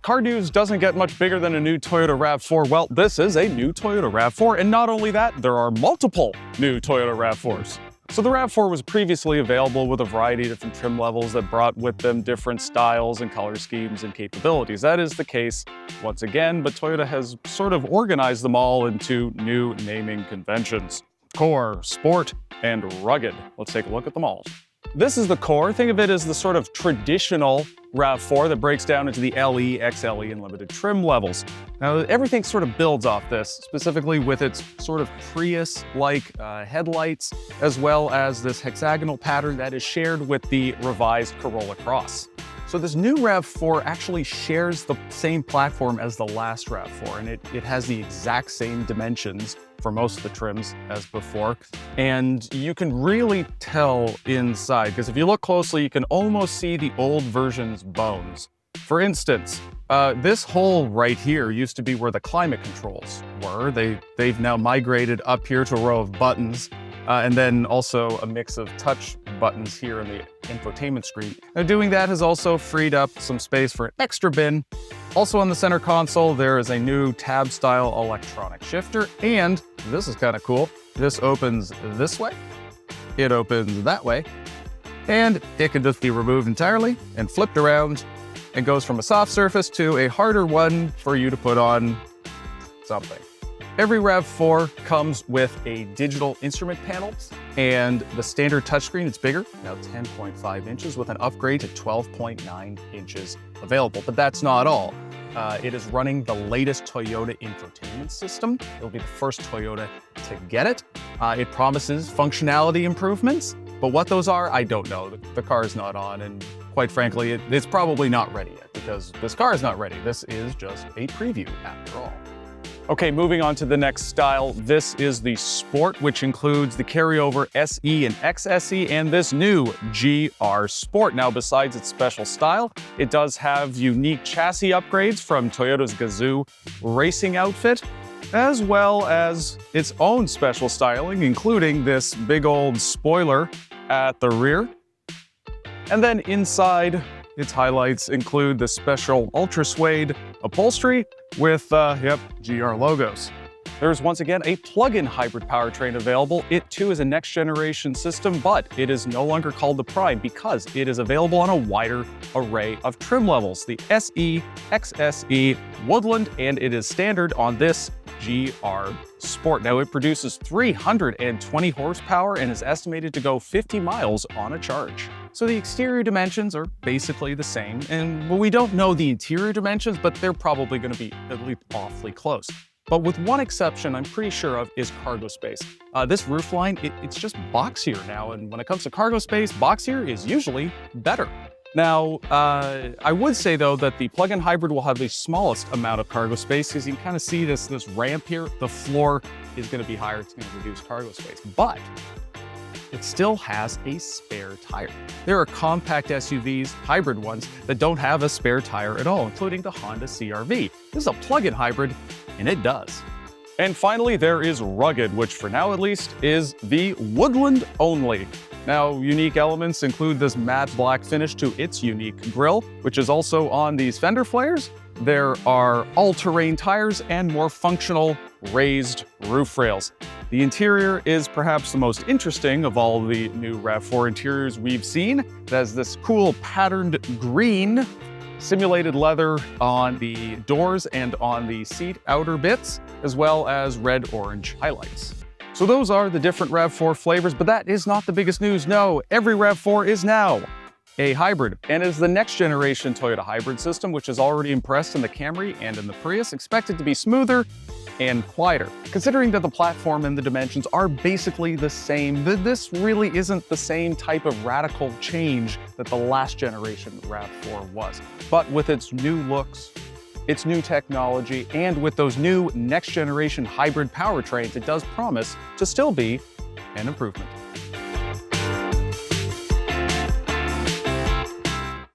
car news doesn't get much bigger than a new Toyota RAV4. Well, this is a new Toyota RAV4, and not only that, there are multiple new Toyota RAV4s. So the RAV4 was previously available with a variety of different trim levels that brought with them different styles and color schemes and capabilities. That is the case once again, but Toyota has sort of organized them all into new naming conventions: Core, Sport, and Rugged. Let's take a look at them all. This is the Core. Think of it as the sort of traditional RAV4 that breaks down into the LE, XLE, and limited trim levels. Now, everything sort of builds off this, specifically with its sort of Prius-like headlights, as well as this hexagonal pattern that is shared with the revised Corolla Cross. So this new RAV4 actually shares the same platform as the last RAV4, and it has the exact same dimensions for most of the trims as before. And you can really tell inside, because if you look closely, you can almost see the old version's bones. For instance, this hole right here used to be where the climate controls were. They've now migrated up here to a row of buttons, and then also a mix of touch buttons here in the infotainment screen. Now, doing that has also freed up some space for an extra bin. Also on the center console, there is a new tab-style electronic shifter, and this is kind of cool. This opens this way, it opens that way, and it can just be removed entirely and flipped around and goes from a soft surface to a harder one for you to put on something. Every RAV4 comes with a digital instrument panel, and the standard touchscreen is bigger, now 10.5 inches, with an upgrade to 12.9 inches available. But that's not all. It is running the latest Toyota infotainment system. It'll be the first Toyota to get it. It promises functionality improvements, but what those are, I don't know. The car is not on, and quite frankly, it's probably not ready yet, because this car is not ready. This is just a preview after all. Okay, moving on to the next style. This is the Sport, which includes the carryover SE and XSE and this new GR Sport. Now, besides its special style, it does have unique chassis upgrades from Toyota's Gazoo racing outfit, as well as its own special styling, including this big old spoiler at the rear. And then inside, its highlights include the special ultra suede upholstery with, GR logos. There's once again a plug-in hybrid powertrain available. It too is a next generation system, but it is no longer called the Prime because it is available on a wider array of trim levels: the SE, XSE, Woodland, and it is standard on this GR Sport. Now, it produces 320 horsepower and is estimated to go 50 miles on a charge. So the exterior dimensions are basically the same, and we don't know the interior dimensions, but they're probably going to be at least awfully close. But with one exception I'm pretty sure of is cargo space. This roofline, it's just boxier now, and when it comes to cargo space, boxier is usually better. Now, I would say though that the plug-in hybrid will have the smallest amount of cargo space, because you can kind of see this ramp here. The floor is going to be higher, it's going to reduce cargo space, but it still has a spare tire. There are compact SUVs, hybrid ones, that don't have a spare tire at all, including the Honda CR-V. This is a plug-in hybrid, and it does. And finally, there is Rugged, which for now at least is the Woodland only. Now, unique elements include this matte black finish to its unique grille, which is also on these fender flares. There are all-terrain tires and more functional raised roof rails. The interior is perhaps the most interesting of all the new RAV4 interiors we've seen. It has this cool patterned green simulated leather on the doors and on the seat outer bits, as well as red-orange highlights. So those are the different RAV4 flavors, but that is not the biggest news. No, every RAV4 is now a hybrid, and is the next generation Toyota hybrid system, which is already impressed in the Camry and in the Prius, expected to be smoother and quieter. Considering that the platform and the dimensions are basically the same, this really isn't the same type of radical change that the last generation RAV4 was. But with its new looks, its new technology, and with those new next generation hybrid powertrains, it does promise to still be an improvement.